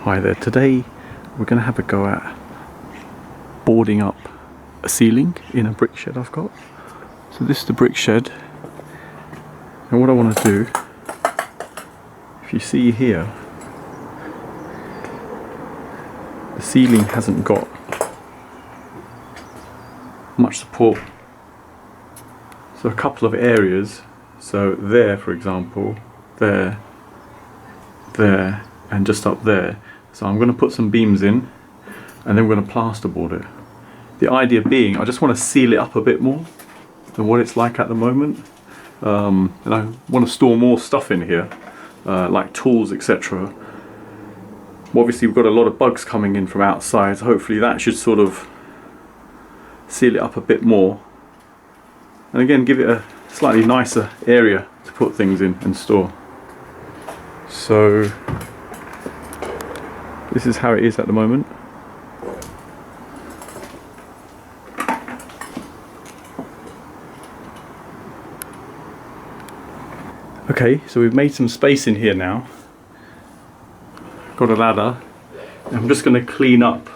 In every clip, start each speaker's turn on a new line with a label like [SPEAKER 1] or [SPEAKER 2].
[SPEAKER 1] Hi there, today we're going to have a go at boarding up a ceiling in a brick shed I've got. So this is the brick shed, and what I want to do, if you see here, the ceiling hasn't got much support. So a couple of areas, so there for example, there, and just up there. So I'm going to put some beams in and then we're going to plasterboard it. The idea being I just want to seal it up a bit more than what it's like at the moment, and I want to store more stuff in here, like tools, etc. Obviously we've got a lot of bugs coming in from outside, so hopefully that should sort of seal it up a bit more, and again give it a slightly nicer area to put things in and store. So this is how it is at the moment. Okay, so we've made some space in here now. Got a ladder. And I'm just going to clean up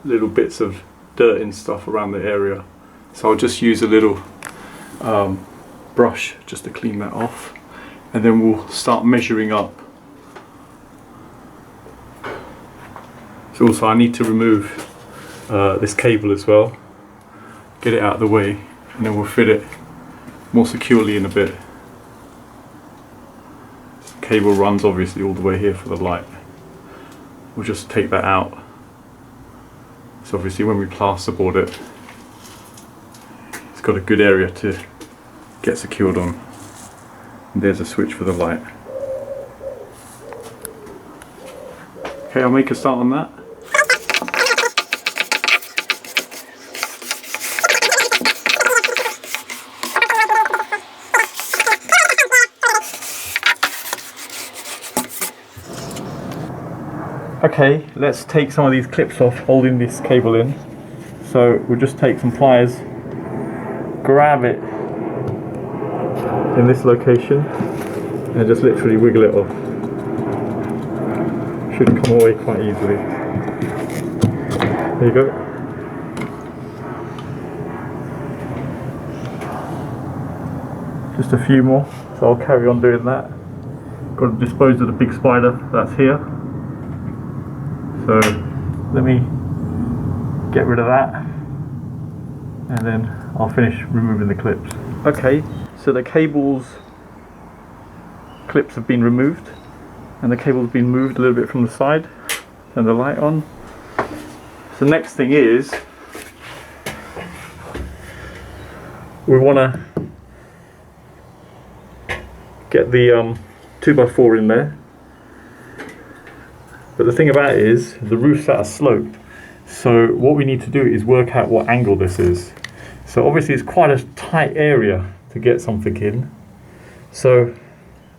[SPEAKER 1] little bits of dirt and stuff around the area. So I'll just use a little brush just to clean that off, and then we'll start measuring up. So also I need to remove this cable as well, get it out of the way, and then we'll fit it more securely in a bit. Cable runs obviously all the way here for the light. We'll just take that out. So obviously when we plasterboard it, it's got a good area to get secured on. And there's a switch for the light. Okay, I'll make a start on that. Okay, let's take some of these clips off holding this cable in. So we'll just take some pliers, grab it in this location, and just literally wiggle it off. Should come away quite easily. There you go. Just a few more, so I'll carry on doing that. Got to dispose of the big spider that's here. So let me get rid of that, and then I'll finish removing the clips. Okay, so the clips have been removed, and the cable's been moved a little bit from the side, and the light on. So next thing is, we want to get the 2x4 in there. But the thing about it is, the roof's at a slope, so what we need to do is work out what angle this is. So obviously it's quite a tight area to get something in. So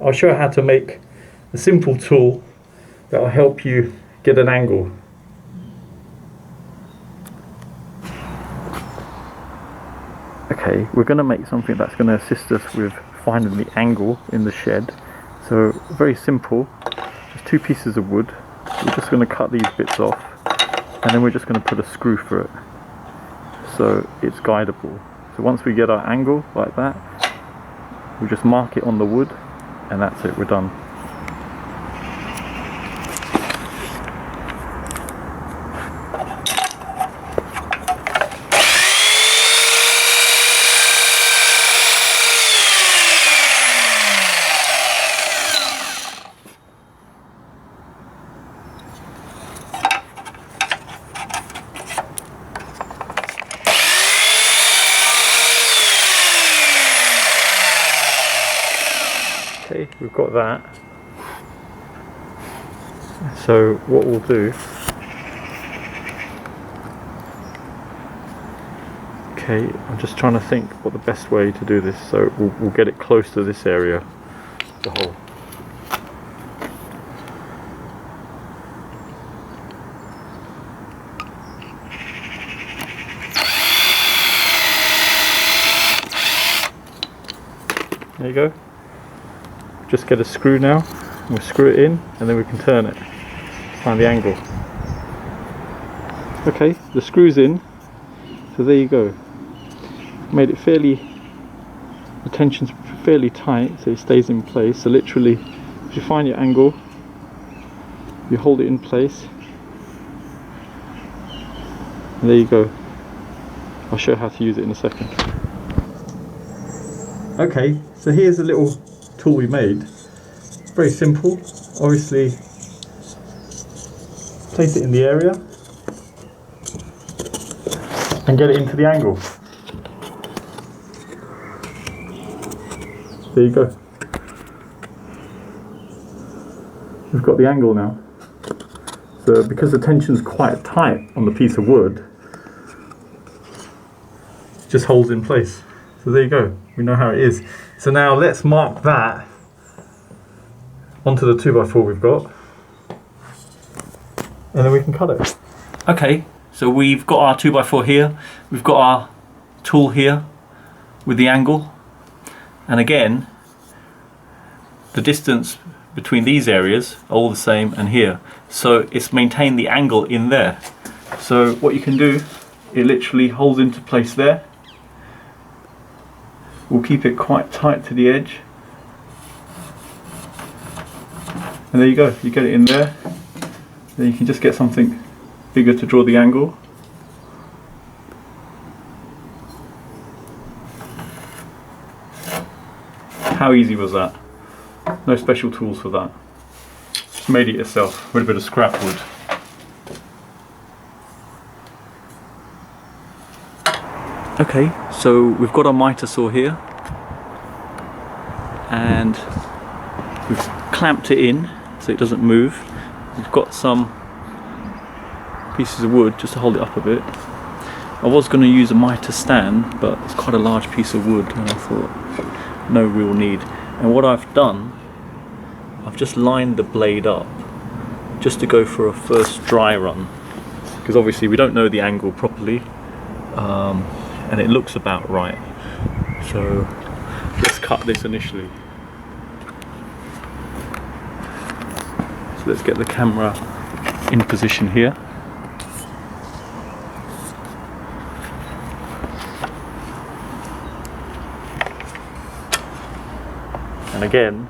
[SPEAKER 1] I'll show you how to make a simple tool that will help you get an angle. Okay, we're going to make something that's going to assist us with finding the angle in the shed. So very simple, just 2 pieces of wood. We're just going to cut these bits off, and then we're just going to put a screw through it so it's guidable. So once we get our angle like that, we just mark it on the wood, and that's it, we're done. Okay, we've got that. So what we'll do, okay, I'm just trying to think what the best way to do this. So we'll get it close to this area, the hole. There you go. Just get a screw now, We'll screw it in and then we can turn it, find the angle. Okay, the screw's in, so there you go. Made it the tension's fairly tight so it stays in place. So literally, if you find your angle, you hold it in place, and there you go. I'll show you how to use it in a second. Okay, so here's a little tool we made. Very simple. Obviously, place it in the area and get it into the angle. There you go. We've got the angle now. So because the tension's quite tight on the piece of wood, it just holds in place. So there you go. We know how it is. So now let's mark that onto the 2x4 we've got, and then we can cut it. Okay, so we've got our 2x4 here. We've got our tool here with the angle. And again, the distance between these areas are all the same and here. So it's maintained the angle in there. So what you can do, it literally holds into place there. We'll keep it quite tight to the edge. And there you go, you get it in there. Then you can just get something bigger to draw the angle. How easy was that? No special tools for that. Just made it yourself with a bit of scrap wood. Okay, so we've got our miter saw here, and we've clamped it in so it doesn't move. We've got some pieces of wood just to hold it up a bit. I was going to use a miter stand, but it's quite a large piece of wood and I thought no real need. And what I've done, I've just lined the blade up just to go for a first dry run, because obviously we don't know the angle properly, and it looks about right. So let's cut this initially. So let's get the camera in position here. And again,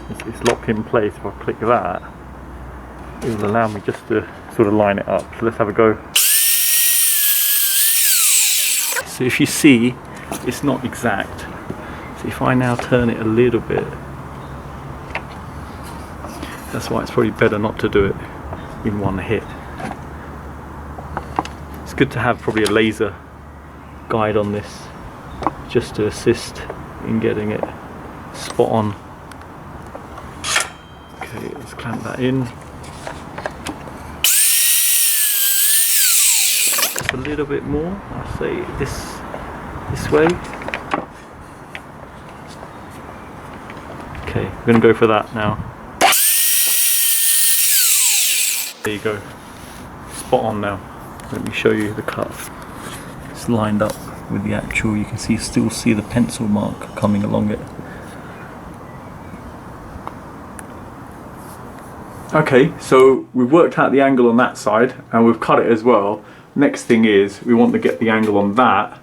[SPEAKER 1] it's locked in place. If I click that, it will allow me just to sort of line it up. So let's have a go. So if you see, it's not exact. So if I now turn it a little bit, that's why it's probably better not to do it in one hit. It's good to have probably a laser guide on this just to assist in getting it spot on. Okay, let's clamp that in. Just a little bit more, I'll say this way. Okay, we're going to go for that now. There you go, spot on now. Let me show you the cut. It's lined up with the actual, you can still see the pencil mark coming along it. Okay, so we've worked out the angle on that side and we've cut it as well. Next thing is we want to get the angle on that.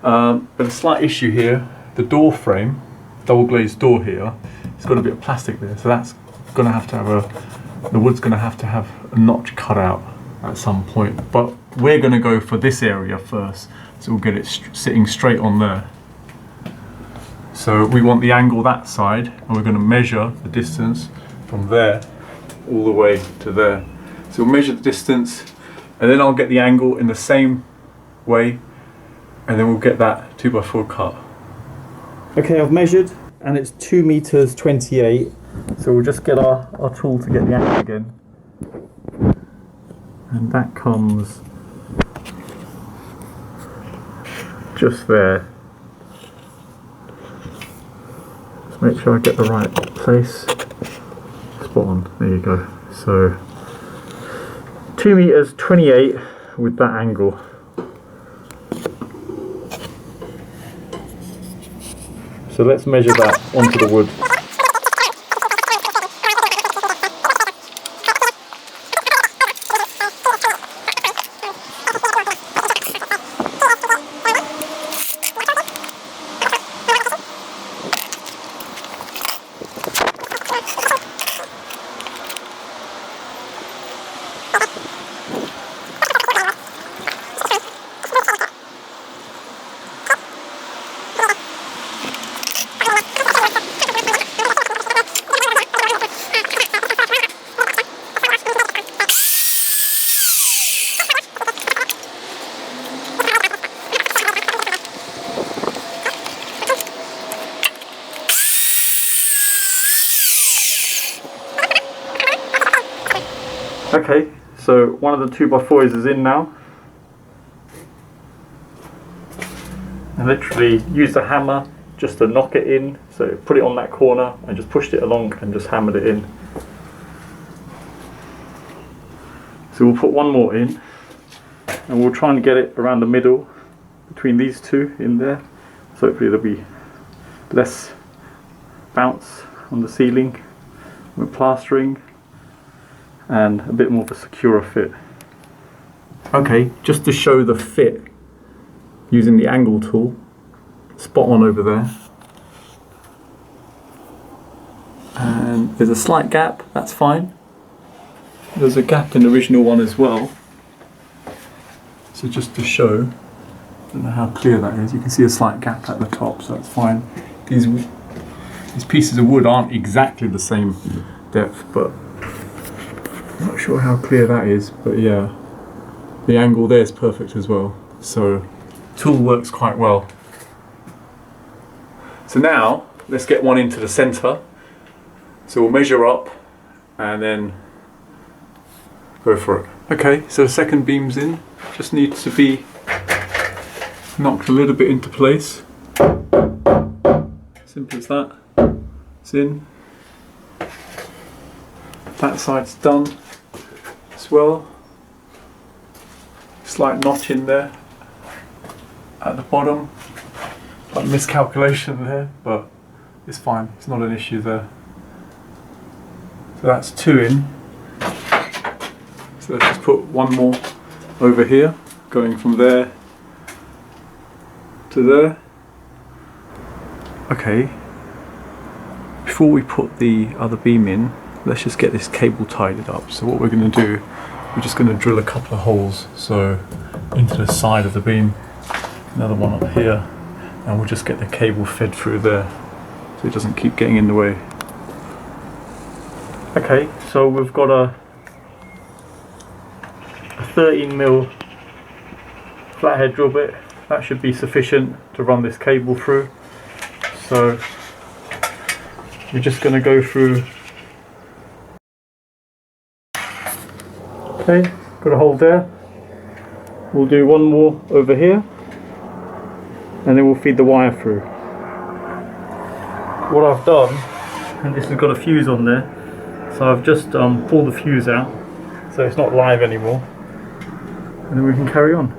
[SPEAKER 1] But a slight issue here, the door frame, double glazed door here, it's got a bit of plastic there, so that's going to have the wood's going to have a notch cut out at some point. But we're going to go for this area first, so we'll get it sitting straight on there. So we want the angle that side, and we're going to measure the distance from there all the way to there. So we'll measure the distance, and then I'll get the angle in the same way, and then we'll get that 2x4 cut. Okay, I've measured, and it's 2 meters 28. So we'll just get our tool to get the angle again, and that comes just there. Just make sure I get the right place. Spot on, there you go. So 2 meters 28 with that angle. So let's measure that onto the wood. Okay, so one of the 2x4s is in now. I literally used a hammer just to knock it in, so put it on that corner and just pushed it along and just hammered it in. So we'll put one more in and we'll try and get it around the middle between these two in there, so hopefully there'll be less bounce on the ceiling with plastering and a bit more of a securer fit. Okay, just to show the fit using the angle tool, spot on over there, and there's a slight gap, that's fine. There's a gap in the original one as well, so just to show, I don't know how clear that is, you can see a slight gap at the top, so that's fine. These pieces of wood aren't exactly the same depth, but I'm not sure how clear that is, but yeah, the angle there is perfect as well, so tool works quite well. So now let's get one into the center, so we'll measure up and then go for it. Okay, so the second beam's in, just needs to be knocked a little bit into place. Simple as that. It's in. That side's done as well. Slight notch in there at the bottom. Like miscalculation there, but it's fine. It's not an issue there. So that's 2 in. So let's just put one more over here, going from there to there. Okay, before we put the other beam in, let's just get this cable tidied up. So what we're going to do, we're just going to drill a couple of holes, so into the side of the beam, another one up here, and we'll just get the cable fed through there so it doesn't keep getting in the way. Okay, so we've got a 13mm flathead drill bit. That should be sufficient to run this cable through. So we're just going to go through. Okay, got a hole there. We'll do one more over here and then we'll feed the wire through. What I've done, and this has got a fuse on there, so I've just pulled the fuse out so it's not live anymore, and then we can carry on.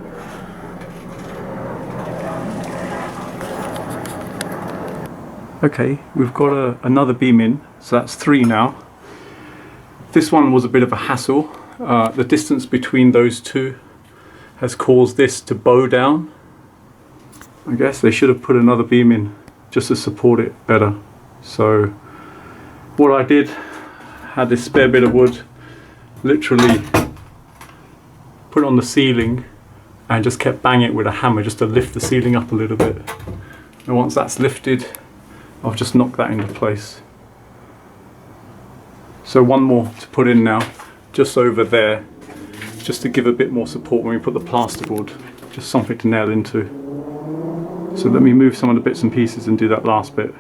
[SPEAKER 1] Okay, we've got another beam in, so that's 3 now. This one was a bit of a hassle. The distance between those two has caused this to bow down. I guess they should have put another beam in just to support it better. So what I did, had this spare bit of wood, literally put it on the ceiling and just kept banging it with a hammer just to lift the ceiling up a little bit. And once that's lifted, I've just knocked that into place. So one more to put in now, just over there, just to give a bit more support when we put the plasterboard, just something to nail into. So let me move some of the bits and pieces and do that last bit.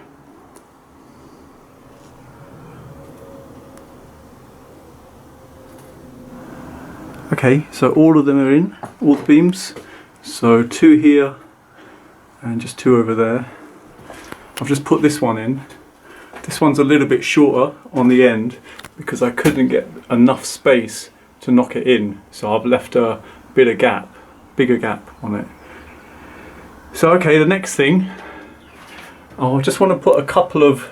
[SPEAKER 1] Okay, so all of them are in, all the beams. So 2 here and just 2 over there. I've just put this one in. This one's a little bit shorter on the end because I couldn't get enough space to knock it in. So I've left a bit of gap, bigger gap on it. So okay, the next thing, I just want to put a couple of,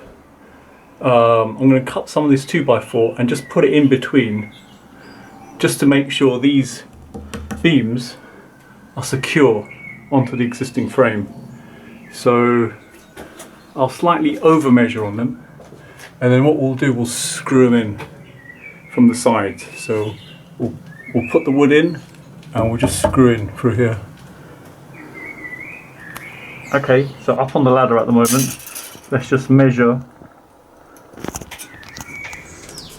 [SPEAKER 1] I'm going to cut some of this 2x4 and just put it in between, just to make sure these beams are secure onto the existing frame. So I'll slightly over measure on them, and then what we'll do, we'll screw them in from the sides. So we'll put the wood in and we'll just screw in through here. Okay, so up on the ladder at the moment, let's just measure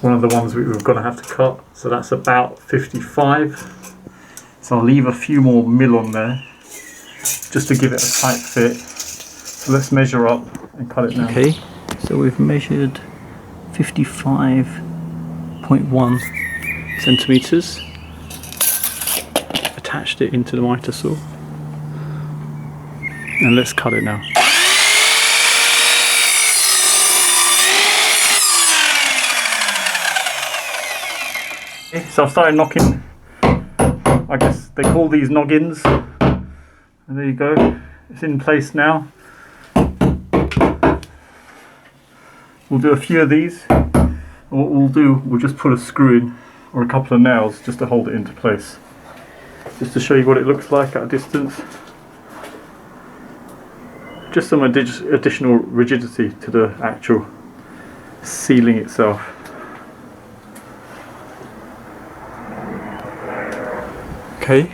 [SPEAKER 1] one of the ones we're going to have to cut. So that's about 55. So I'll leave a few more mil on there just to give it a tight fit. So let's measure up and cut it now. Okay, so we've measured 55.1 centimeters. Attached it into the miter saw, and let's cut it now. So I've started knocking, I guess they call these noggins, and there you go, it's in place now. We'll do a few of these, and what we'll do, we'll just put a screw in, or a couple of nails, just to hold it into place. Just to show you what it looks like at a distance. Just some additional rigidity to the actual ceiling itself. Okay,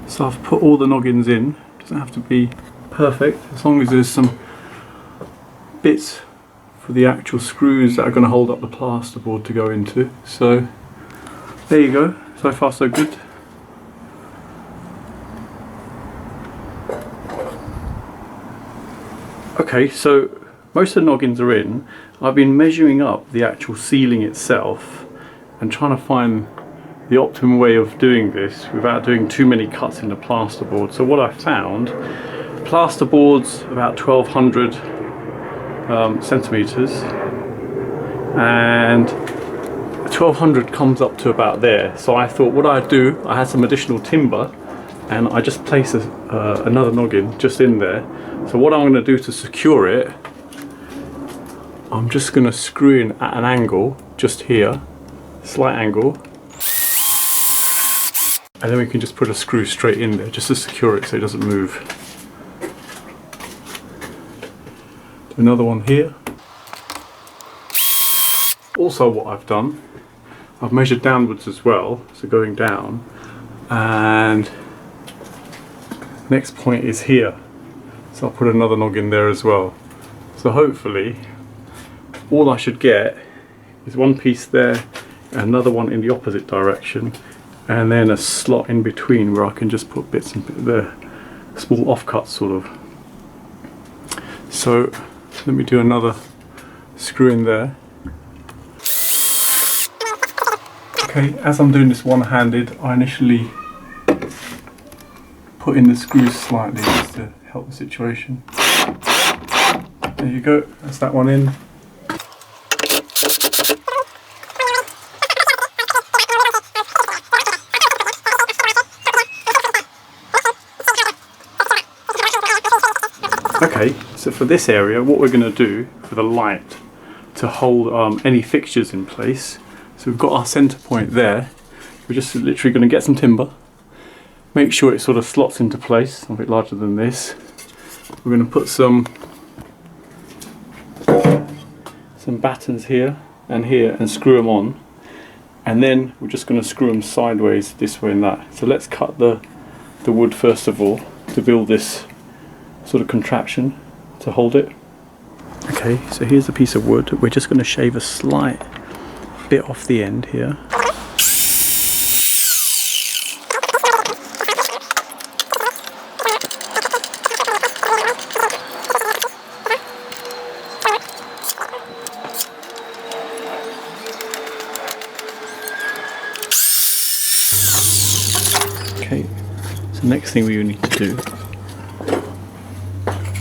[SPEAKER 1] so I've put all the noggins in. Doesn't have to be perfect, as long as there's some bits for the actual screws that are going to hold up the plasterboard to go into. So there you go, so far so good. Okay, so most of the noggins are in. I've been measuring up the actual ceiling itself and trying to find the optimum way of doing this without doing too many cuts in the plasterboard. So what I found, plasterboard's about 1200 centimeters, and 1200 comes up to about there. So I thought what I'd do, I had some additional timber, and I just place another noggin just in there. So what I'm going to do to secure it, I'm just going to screw in at an angle just here, slight angle, and then we can just put a screw straight in there just to secure it so it doesn't move. Do another one here. Also what I've done, I've measured downwards as well, so going down, and next point is here. So I'll put another noggin there as well. So hopefully all I should get is one piece there, another one in the opposite direction, and then a slot in between where I can just put bits and the small offcuts sort of. So let me do another screw in there. Okay, as I'm doing this one-handed, I initially put in the screws slightly just to help the situation. There you go, that's that one in. Okay, so for this area, what we're going to do for the light to hold any fixtures in place, so we've got our center point there. We're just literally going to get some timber, make sure it sort of slots into place, a bit larger than this. We're going to put some battens here and screw them on, and then we're just going to screw them sideways this way and that. So let's cut the wood first of all to build this sort of contraption to hold it. Okay, so here's a piece of wood. We're just going to shave a slight bit off the end here. Okay, so next thing we need to do,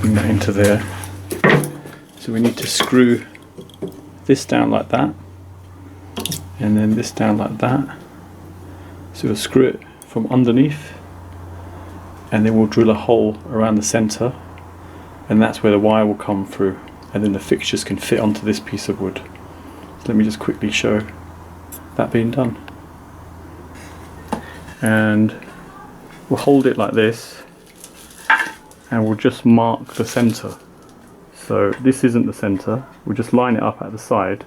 [SPEAKER 1] bring that into there. So we need to screw this down like that, and then this down like that. So we'll screw it from underneath, and then we'll drill a hole around the center, and that's where the wire will come through, and then the fixtures can fit onto this piece of wood. So let me just quickly show that being done. And we'll hold it like this, and we'll just mark the center. So this isn't the center, we'll just line it up at the side.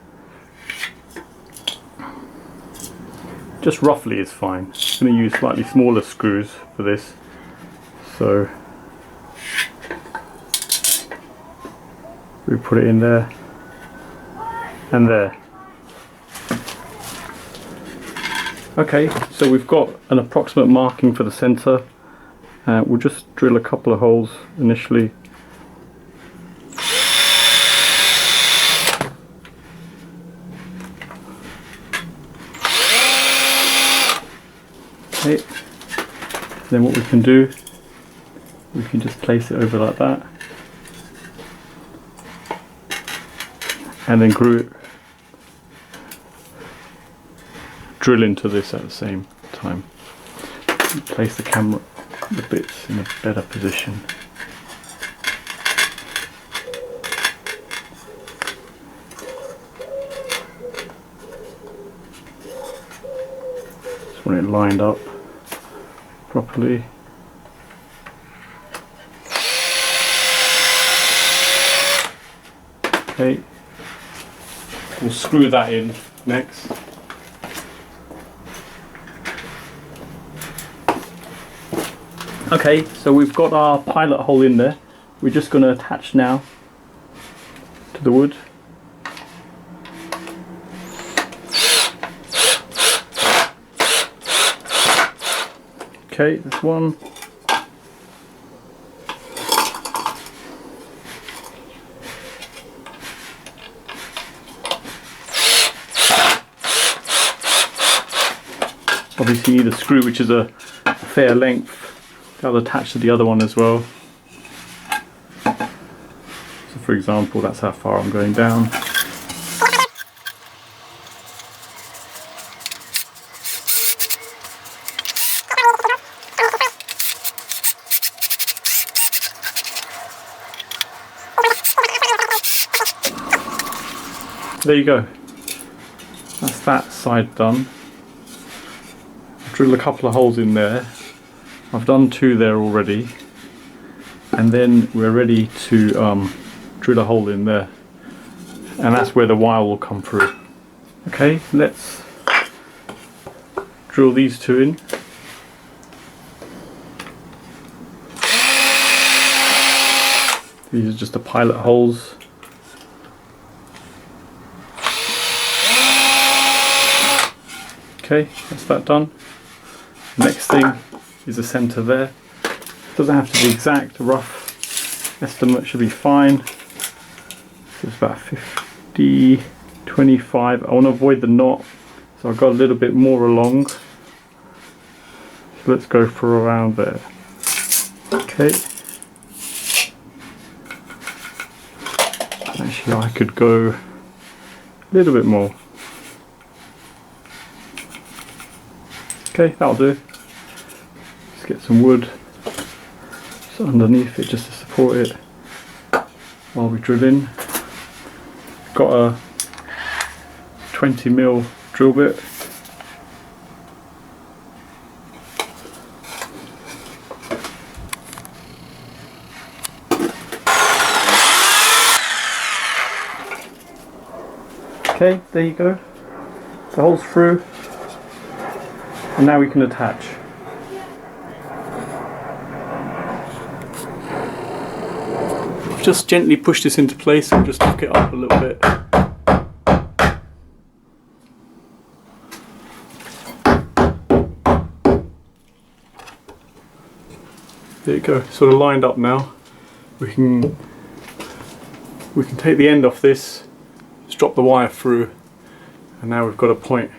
[SPEAKER 1] Just roughly is fine. I'm going to use slightly smaller screws for this. So we put it in there and there. Okay, so we've got an approximate marking for the center. We'll just drill a couple of holes initially. Then what we can do, we can just place it over like that, and then drill into this at the same time. Place the camera, the bits in a better position. Just want it lined up properly. Okay, we'll screw that in next. Okay, so we've got our pilot hole in there. We're just going to attach now to the wood. Okay, this one. Obviously you need a screw which is a fair length. That'll attach to the other one as well. So for example, that's how far I'm going down. There you go. That's that side done. Drill a couple of holes in there. I've done 2 there already, and then we're ready to drill a hole in there, and that's where the wire will come through. Okay, let's drill these 2 in. These are just the pilot holes. Okay, that's that done. Next thing is the centre there. Doesn't have to be exact, a rough estimate should be fine. So it's about 50, 25. I want to avoid the knot, so I've got a little bit more along. So let's go for around there. Okay. Actually, I could go a little bit more. Okay, that'll do. Let's get some wood just underneath it just to support it while we drill in. Got a 20mm drill bit. Okay, there you go. The hole's through. And now we can attach. I've just gently pushed this into place and just lock it up a little bit. There you go, sort of lined up now. We can take the end off this, just drop the wire through, and now we've got a point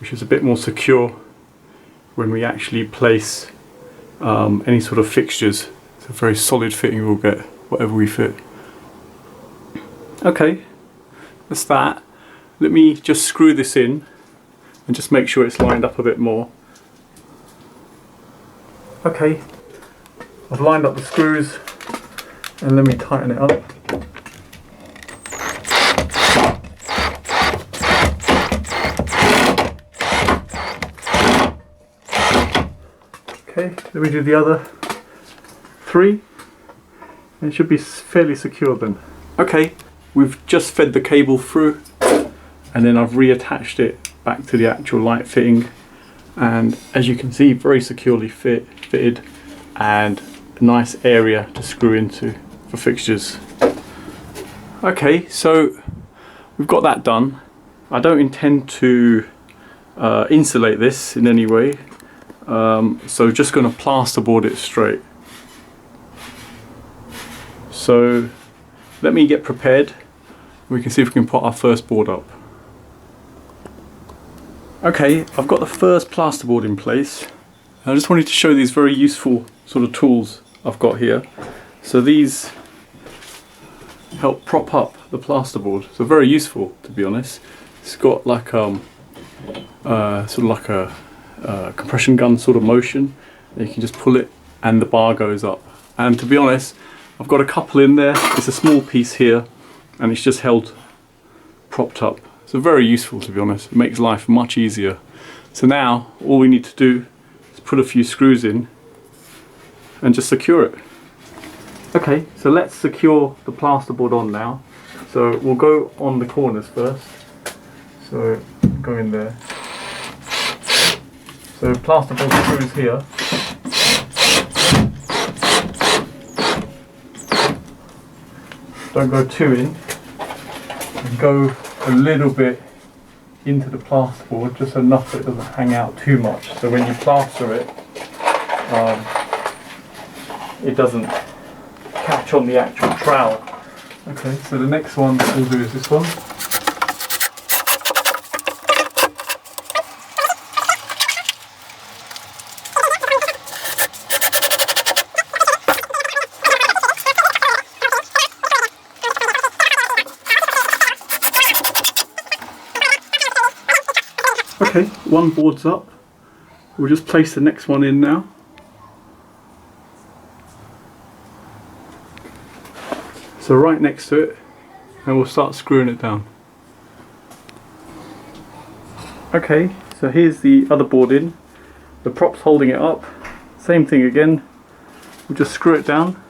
[SPEAKER 1] which is a bit more secure when we actually place any sort of fixtures. It's a very solid fitting we'll get, whatever we fit. Okay, that's that. Let me just screw this in and just make sure it's lined up a bit more. Okay, I've lined up the screws and let me tighten it up. Okay, let me do the other 3, and it should be fairly secure then. Okay, we've just fed the cable through, and then I've reattached it back to the actual light fitting, and as you can see, very securely fitted, and a nice area to screw into for fixtures. Okay, so we've got that done. I don't intend to insulate this in any way. So just going to plasterboard it straight. So let me get prepared. We can see if we can put our first board up. Okay, I've got the first plasterboard in place, I just wanted to show these very useful sort of tools I've got here. So these help prop up the plasterboard. So very useful, to be honest. It's got like sort of like a compression gun sort of motion. You can just pull it and the bar goes up. And to be honest, I've got a couple in there. It's a small piece here and it's just held propped up. So very useful, to be honest. It makes life much easier. So now all we need to do is put a few screws in and just secure it. Okay, so let's secure the plasterboard on now. So we'll go on the corners first. So go in there. So plasterboard screws here. Don't go too in. And go a little bit into the plasterboard, just enough that it doesn't hang out too much. So when you plaster it, it doesn't catch on the actual trowel. Okay, so the next one that we'll do is this one. Okay, one board's up. We'll just place the next one in now. So right next to it, and we'll start screwing it down. Okay, so here's the other board in. The prop's holding it up. Same thing again. We'll just screw it down,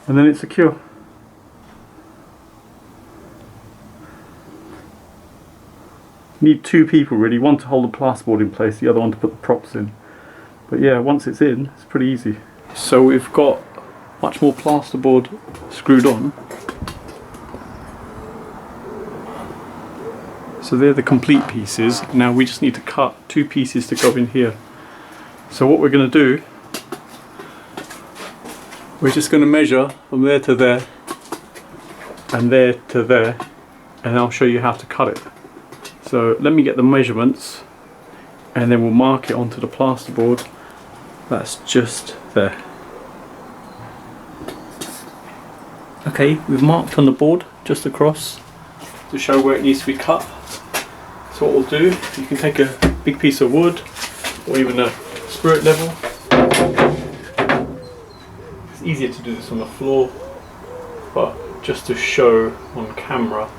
[SPEAKER 1] and then it's secure. Need two people really, one to hold the plasterboard in place, the other one to put the props in. But yeah, once it's in, it's pretty easy. So we've got much more plasterboard screwed on. So they're the complete pieces. Now we just need to cut two pieces to go in here. So what we're going to do, we're just going to measure from there to there and there to there, and I'll show you how to cut it. So let me get the measurements and then we'll mark it onto the plasterboard. That's just there. Okay, we've marked on the board just across to show where it needs to be cut. So what we'll do, you can take a big piece of wood or even a spirit level. It's easier to do this on the floor, but just to show on camera,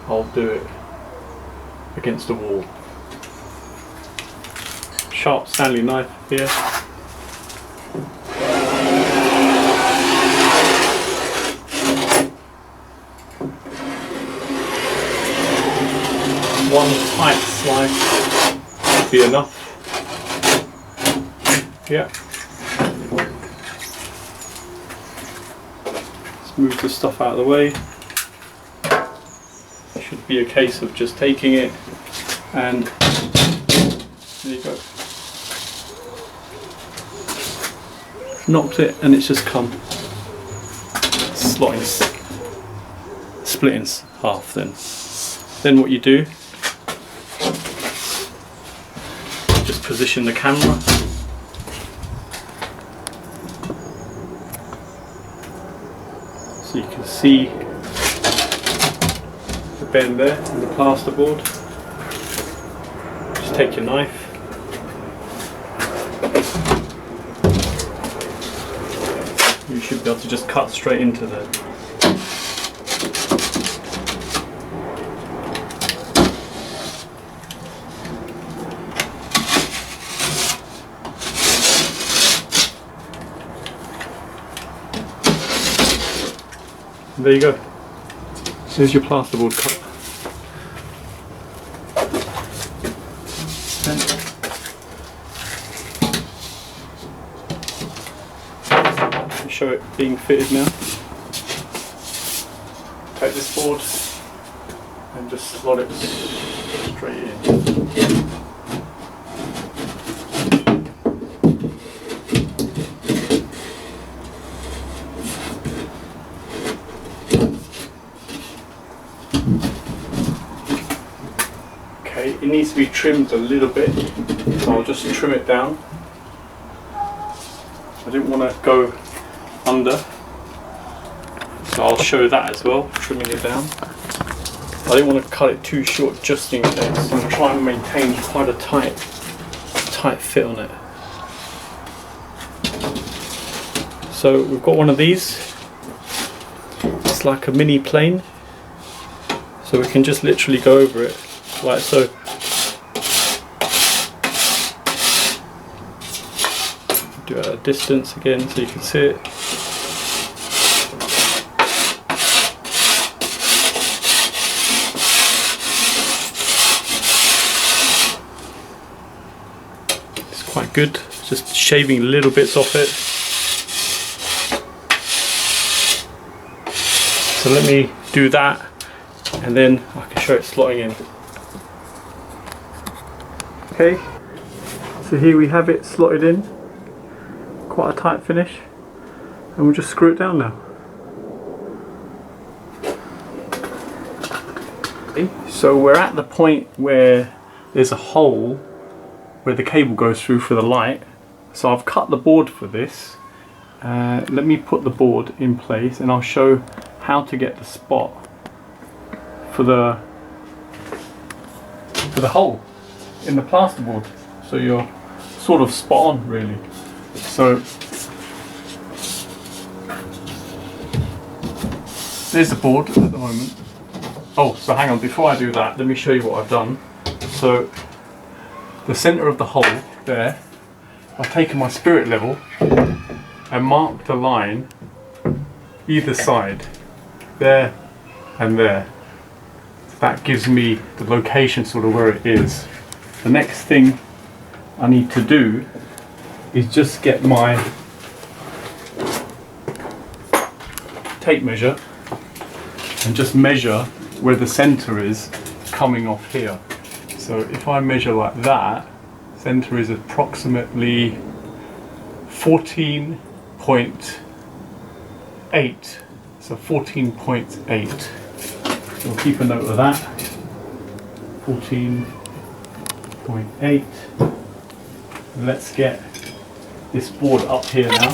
[SPEAKER 1] I'll do it against the wall. Sharp Stanley knife here. One tight slice should be enough. Yeah. Let's move this stuff out of the way. Should be a case of just taking it and there you go. Knocked it and it's just come slotting, split in half then. Then what you do, just position the camera. So you can see the bend there in the plasterboard. Just take your knife. You should be able to just cut straight into there. There you go. There's your plasterboard cut. Show it being fitted now. Take this board and just slot it straight in. Okay, needs to be trimmed a little bit, so I'll just trim it down. I didn't want to go under, so I'll show that as well, trimming it down. I didn't want to cut it too short just in case. I'm trying to maintain quite a tight fit on it. So we've got one of these. It's like a mini plane, so we can just literally go over it like so. Do it at a distance again so you can see it. It's quite good, just shaving little bits off it. So let me do that and then I can show it slotting in. Okay, so here we have it slotted in. Quite a tight finish, and we'll just screw it down now. Okay, so we're at the point where there's a hole where the cable goes through for the light. So I've cut the board for this. Let me put the board in place and I'll show how to get the spot for the hole in the plasterboard, so you're sort of spot on really. So there's the board at the moment. Oh, so hang on, before I do that, let me show you what I've done. So the center of the hole there, I've taken my spirit level and marked a line either side, there and there. That gives me the location sort of where it is. The next thing I need to do is just get my tape measure and just measure where the center is coming off here. So if I measure like that, center is approximately 14.8. So 14.8. So we'll keep a note of that. 14.8. Let's get this board up here now.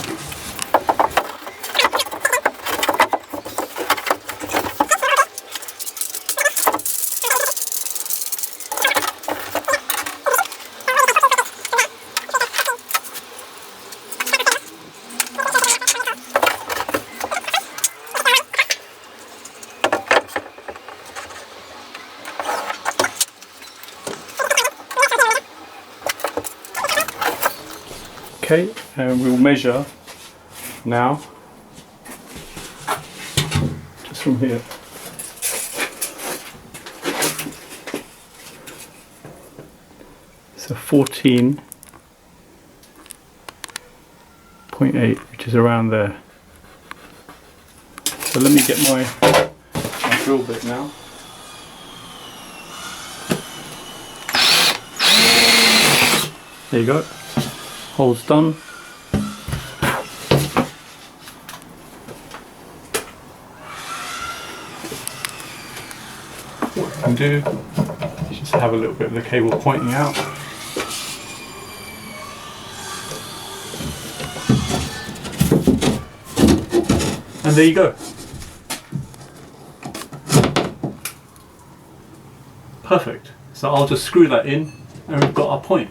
[SPEAKER 1] Okay, and we'll measure now, just from here. So 14.8, which is around there. So let me get my drill bit now. There you go. Hole's done. What I can do is just have a little bit of the cable pointing out. And there you go. Perfect. So I'll just screw that in and we've got our point.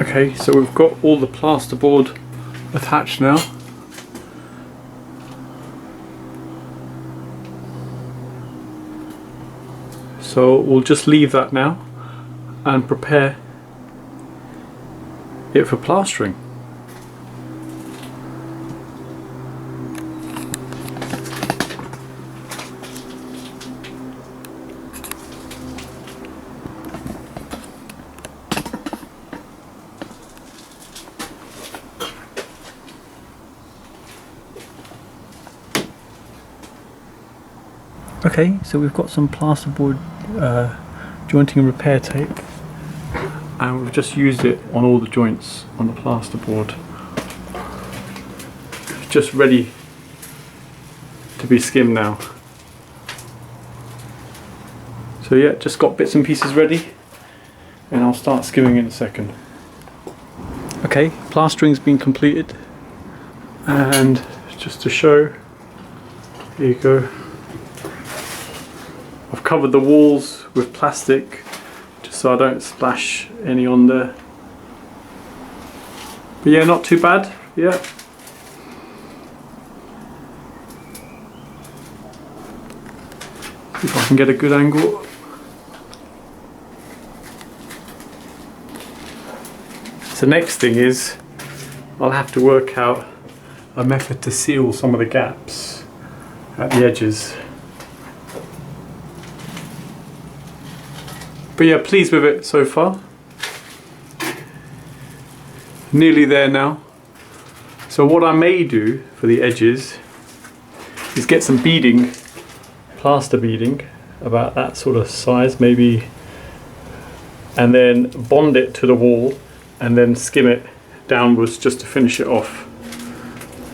[SPEAKER 1] Okay, so we've got all the plasterboard attached now. So we'll just leave that now and prepare it for plastering. Okay, so we've got some plasterboard jointing and repair tape, and we've just used it on all the joints on the plasterboard. Just ready to be skimmed now. So yeah, just got bits and pieces ready, and I'll start skimming in a second. Okay, plastering's been completed, and just to show, here you go. I've covered the walls with plastic just so I don't splash any on there. But yeah, not too bad, yeah. See if I can get a good angle. So next thing is, I'll have to work out a method to seal some of the gaps at the edges. But yeah, pleased with it so far. Nearly there now. So what I may do for the edges is get some beading, plaster beading, about that sort of size maybe, and then bond it to the wall and then skim it downwards just to finish it off.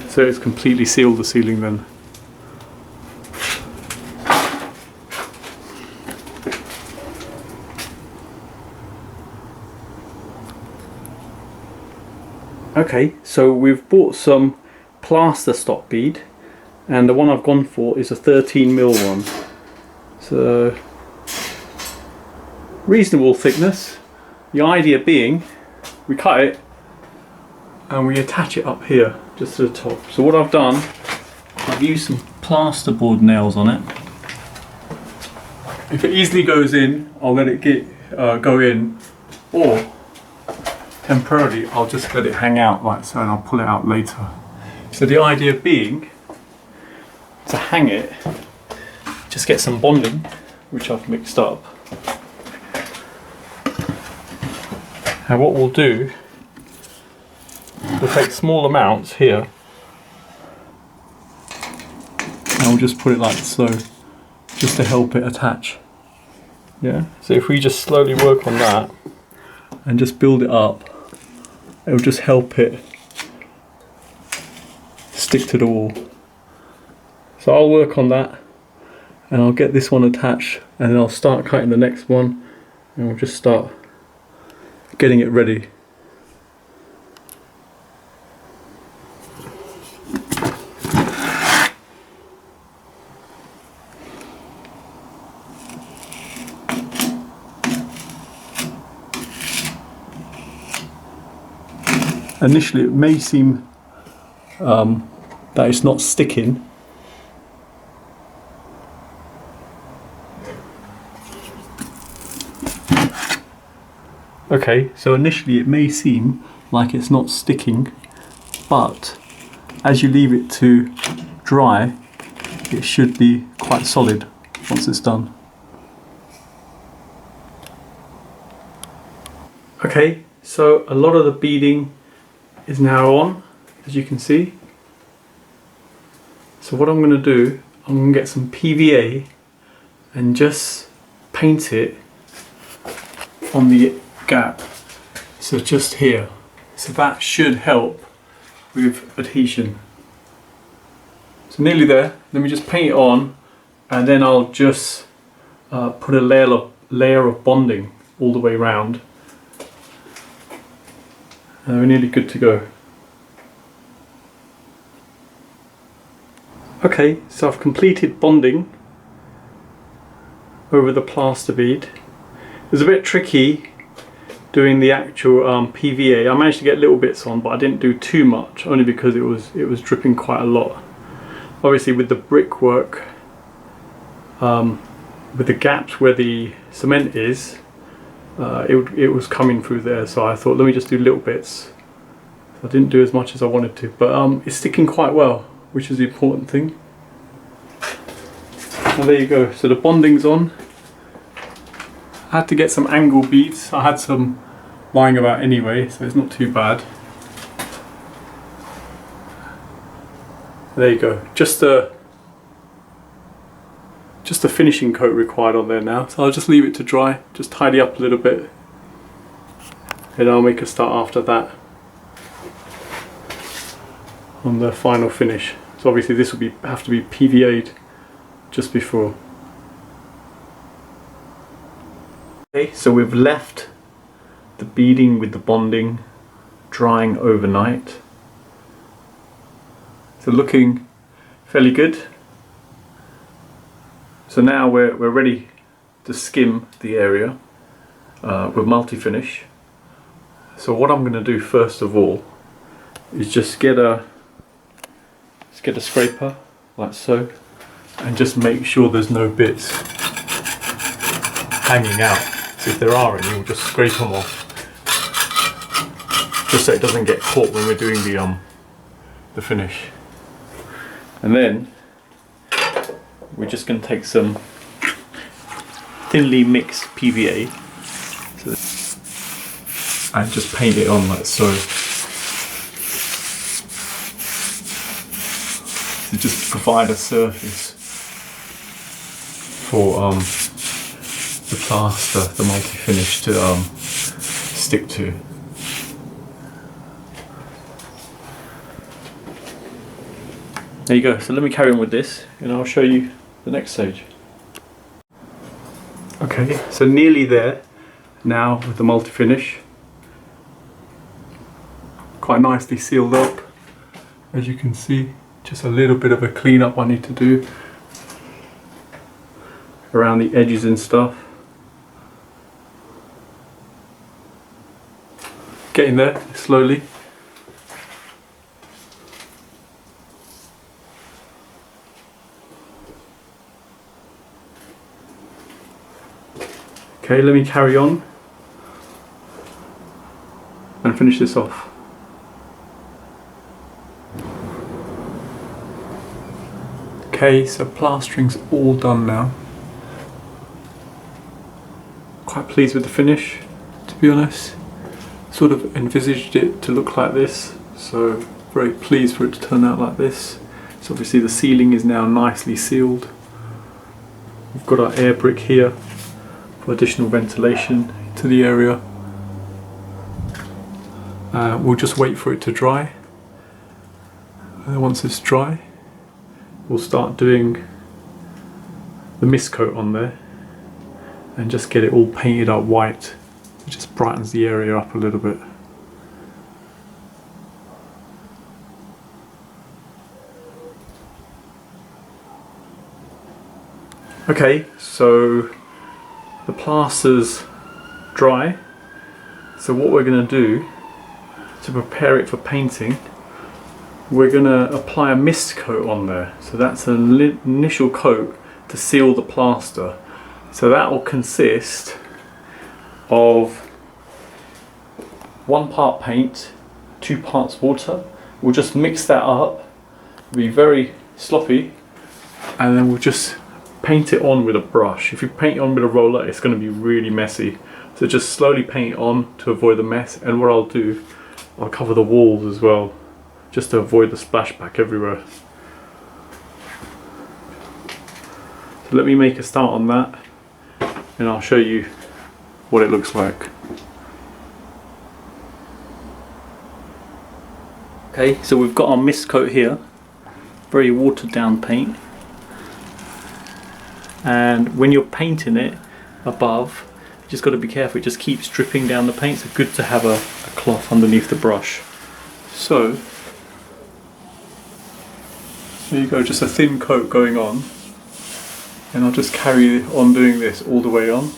[SPEAKER 1] So it's completely sealed the ceiling then. Okay, so we've bought some plaster stock bead, and the one I've gone for is a 13mm one. So reasonable thickness. The idea being, we cut it and we attach it up here, just to the top. So what I've done, I've used some plasterboard nails on it. If it easily goes in, I'll let it go in, or temporarily I'll just let it hang out like so, and I'll pull it out later. So the idea being to hang it, just get some bonding, which I've mixed up. And what we'll do, we'll take small amounts here and we'll just put it like so, just to help it attach. Yeah, so if we just slowly work on that and just build it up, it'll just help it stick to the wall. So I'll work on that and I'll get this one attached, and then I'll start cutting the next one, and we'll just start getting it ready. Initially it may seem that it's not sticking. Okay, so initially it may seem like it's not sticking, but as you leave it to dry, it should be quite solid once it's done. Okay, so a lot of the beading is now on, as you can see. So what I'm going to do, I'm going to get some PVA and just paint it on the gap, so just here. So that should help with adhesion. So nearly there. Let me just paint it on, and then I'll just put a layer of bonding all the way around. And we're nearly good to go. Okay, so I've completed bonding over the plaster bead. It was a bit tricky doing the actual PVA. I managed to get little bits on, but I didn't do too much, only because it was dripping quite a lot. Obviously with the brickwork, with the gaps where the cement is, it was coming through there, so I thought let me just do little bits. I didn't do as much as I wanted to, but it's sticking quite well, which is the important thing. And there you go, so the bonding's on. I had to get some angle beads. I had some lying about anyway, so it's not too bad. There you go, just a finishing coat required on there now, so I'll just leave it to dry, just tidy up a little bit, and I'll make a start after that on the final finish. So obviously this will have to be PVA'd just before. Okay, so we've left the beading with the bonding drying overnight. So looking fairly good. So now we're ready to skim the area with multi-finish. So what I'm going to do first of all is just get a scraper like so, and just make sure there's no bits hanging out. So if there are any, we'll just scrape them off, just so it doesn't get caught when we're doing the finish. And then we're just going to take some thinly mixed PVA and just paint it on like so. To just provide a surface for the plaster, the multi-finish to stick to. There you go. So let me carry on with this and I'll show you the next stage. Okay, so nearly there now with the multi-finish. Quite nicely sealed up, as you can see. Just a little bit of a clean up I need to do around the edges and stuff. Getting there slowly. Okay, let me carry on and finish this off. Okay, so plastering's all done now. Quite pleased with the finish, to be honest. Sort of envisaged it to look like this, so very pleased for it to turn out like this. So obviously the ceiling is now nicely sealed. We've got our air brick here for additional ventilation to the area. We'll just wait for it to dry. And once it's dry, we'll start doing the mist coat on there and just get it all painted up white. It just brightens the area up a little bit. Okay, so the plaster's dry. So what we're going to do to prepare it for painting, we're going to apply a mist coat on there. So that's an initial coat to seal the plaster. So that will consist of 1 part paint, 2 parts water. We'll just mix that up, be very sloppy, and then we'll just paint it on with a brush. If you paint it on with a roller, it's going to be really messy. So just slowly paint it on to avoid the mess. And what I'll do, I'll cover the walls as well, just to avoid the splashback everywhere. So let me make a start on that and I'll show you what it looks like. Okay, so we've got our mist coat here, very watered down paint, and when you're painting it above, you just got to be careful, it just keeps dripping down the paint, so good to have a cloth underneath the brush. So there you go, just a thin coat going on, and I'll just carry on doing this all the way on.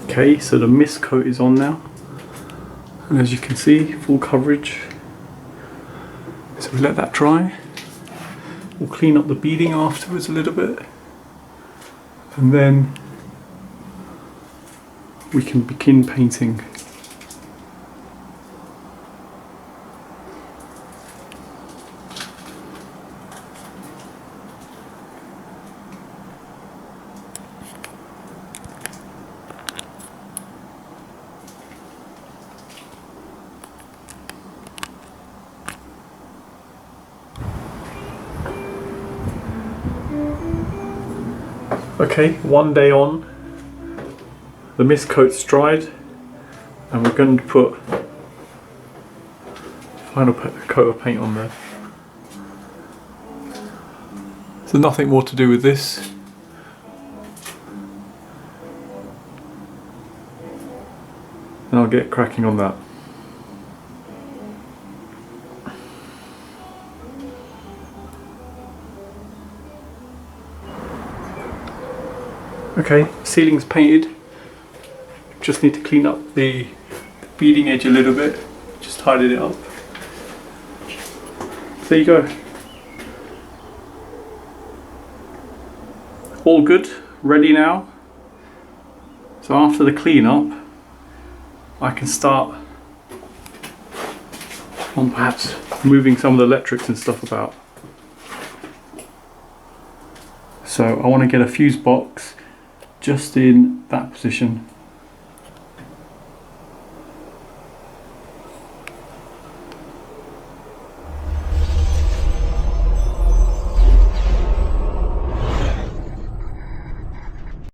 [SPEAKER 1] Okay, so the mist coat is on now, and as you can see, full coverage. So we let that dry. We'll clean up the beading afterwards a little bit, and then we can begin painting. Okay, 1 day on, the mist coat's dried, and we're going to put Final coat of paint on there. So nothing more to do with this. And I'll get cracking on that. Okay, ceiling's painted. Just need to clean up the beading edge a little bit. Just tidied it up. There you go. All good, ready now. So after the clean up, I can start on perhaps moving some of the electrics and stuff about. So I want to get a fuse box just in that position